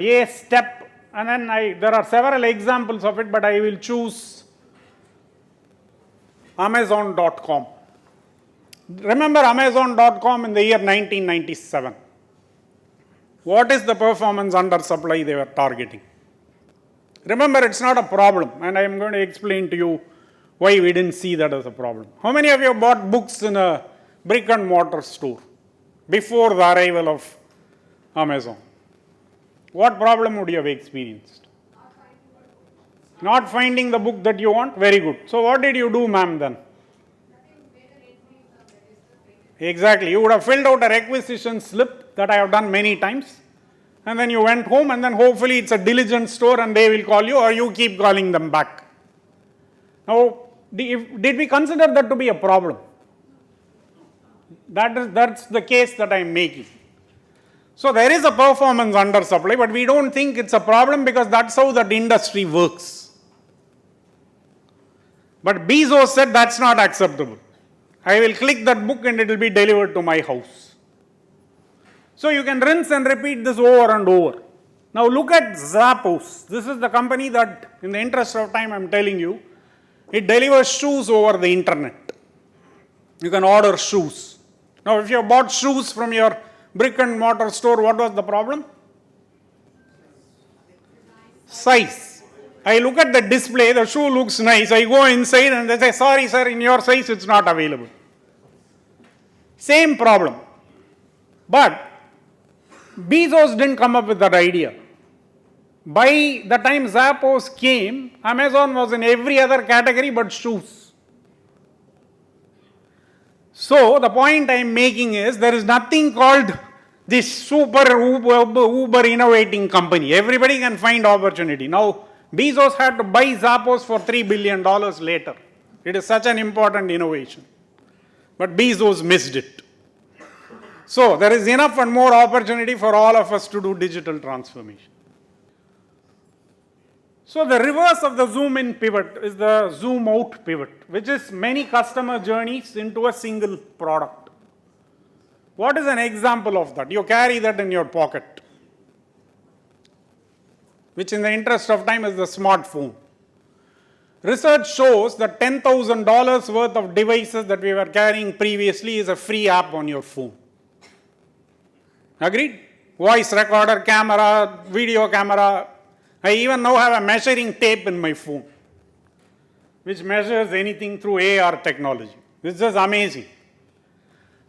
A step, and then there are several examples of it, but I will choose Amazon.com. Remember Amazon.com in the year 1997. What is the performance under supply they were targeting? Remember, it's not a problem, and I am going to explain to you why we didn't see that as a problem. How many of you bought books in a brick and mortar store before the arrival of Amazon? What problem would you have experienced? Not finding the book that you want? Very good. So what did you do, ma'am, then? Exactly. You would have filled out a requisition slip that I have done many times. And then you went home, and then hopefully it's a diligent store and they will call you, or you keep calling them back. Now, did we consider that to be a problem? That's the case that I am making. So there is a performance under supply, but we don't think it's a problem because that's how that industry works. But Bezos said that's not acceptable. I will click that book and it will be delivered to my house. So you can rinse and repeat this over and over. Now look at Zappos. This is the company that, in the interest of time, I'm telling you, it delivers shoes over the internet. You can order shoes. Now if you have bought shoes from your brick and mortar store, what was the problem? Size. I look at the display, the shoe looks nice. I go inside and they say, sorry sir, in your size it's not available. Same problem. But Bezos didn't come up with that idea. By the time Zappos came, Amazon was in every other category but shoes. So the point I am making is there is nothing called this super uber innovating company. Everybody can find opportunity. Now Bezos had to buy Zappos for $3 billion later. It is such an important innovation. But Bezos missed it. So there is enough and more opportunity for all of us to do digital transformation. So the reverse of the zoom in pivot is the zoom out pivot, which is many customer journeys into a single product. What is an example of that? You carry that in your pocket, which in the interest of time is the smartphone. Research shows that $10,000 worth of devices that we were carrying previously is a free app on your phone. Agreed? Voice recorder, camera, video camera. I even now have a measuring tape in my phone, which measures anything through AR technology. This is just amazing.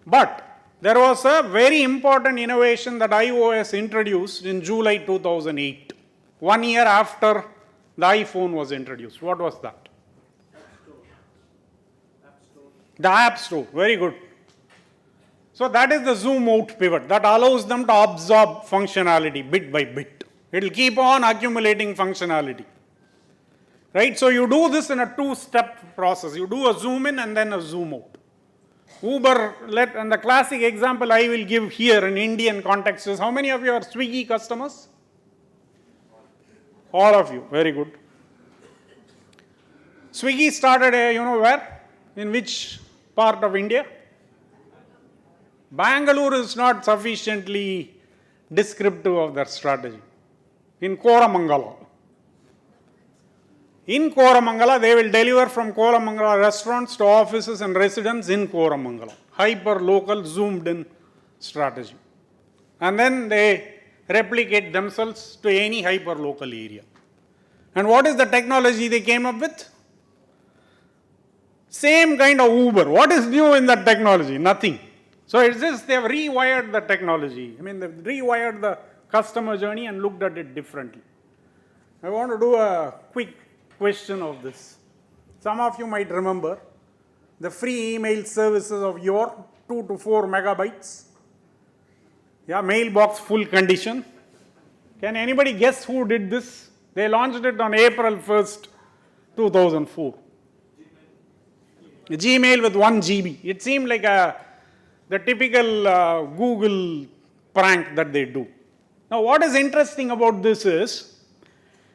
But there was a very important innovation that iOS introduced in July 2008, 1 year after the iPhone was introduced. What was that? App Store. The App Store. Very good. So that is the zoom out pivot that allows them to absorb functionality bit by bit. It will keep on accumulating functionality. Right? So you do this in a two-step process. You do a zoom in and then a zoom out. Uber, and the classic example I will give here in Indian context is, how many of you are Swiggy customers? All of you. Very good. Swiggy started, where? In which part of India? Bangalore is not sufficiently descriptive of their strategy. In Koramangala. In Koramangala, they will deliver from Koramangala restaurants to offices and residents in Koramangala. Hyper-local, zoomed-in strategy. And then they replicate themselves to any hyper-local area. And what is the technology they came up with? Same kind of Uber. What is new in that technology? Nothing. So it's just they have rewired the technology. I mean, they've rewired the customer journey and looked at it differently. I want to do a quick question of this. Some of you might remember the free email services of your 2 to 4 megabytes. Yeah, mailbox full condition. Can anybody guess who did this? They launched it on April 1st, 2004. Gmail with 1 GB. It seemed like the typical Google prank that they do. Now, what is interesting about this is,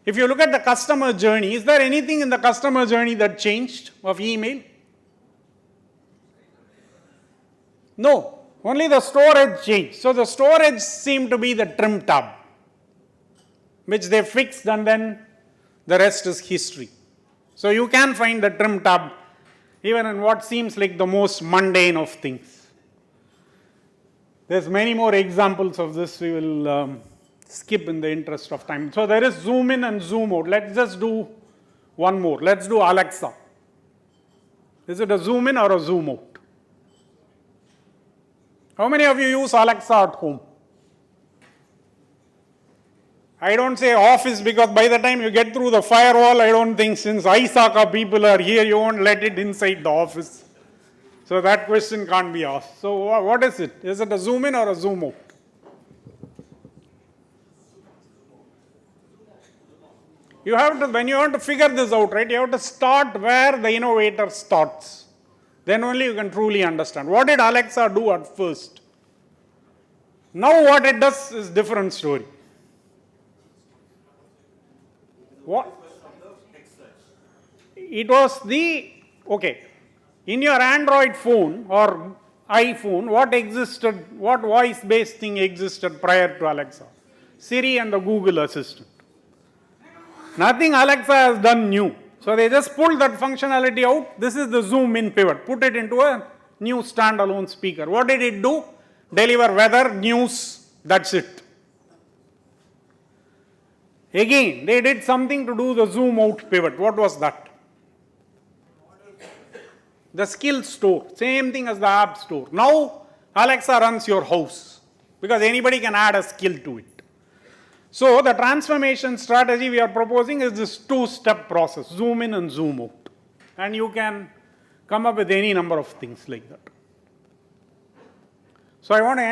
if you look at the customer journey, is there anything in the customer journey that changed of email? No, only the storage changed. So the storage seemed to be the trim tab. which they fixed, and then the rest is history. So you can find the trim tab even in what seems like the most mundane of things. There's many more examples of this. We will skip in the interest of time. So there is zoom in and zoom out. Let's just do one more. Let's do Alexa. Is it a zoom in or a zoom out? How many of you use Alexa at home? I don't say office because by the time you get through the firewall, I don't think since ISACA people are here, you won't let it inside the office. So that question can't be asked. So what is it? Is it a zoom in or a zoom out? You have to, when you want to figure this out, right, you have to start where the innovator starts. Then only you can truly understand. What did Alexa do at first? Now what it does is different story. What? It was the, okay, in your Android phone or iPhone, what existed, what voice-based thing existed prior to Alexa? Siri and the Google Assistant. Nothing Alexa has done new. So they just pulled that functionality out. This is the zoom in pivot. Put it into a new standalone speaker. What did it do? Deliver weather, news, that's it. Again, they did something to do the zoom out pivot. What was that? The skill store. Same thing as the app store. Now, Alexa runs your house because anybody can add a skill to it. So, the transformation strategy we are proposing is this two-step process, zoom in and zoom out. And you can come up with any number of things like that. So, I want to end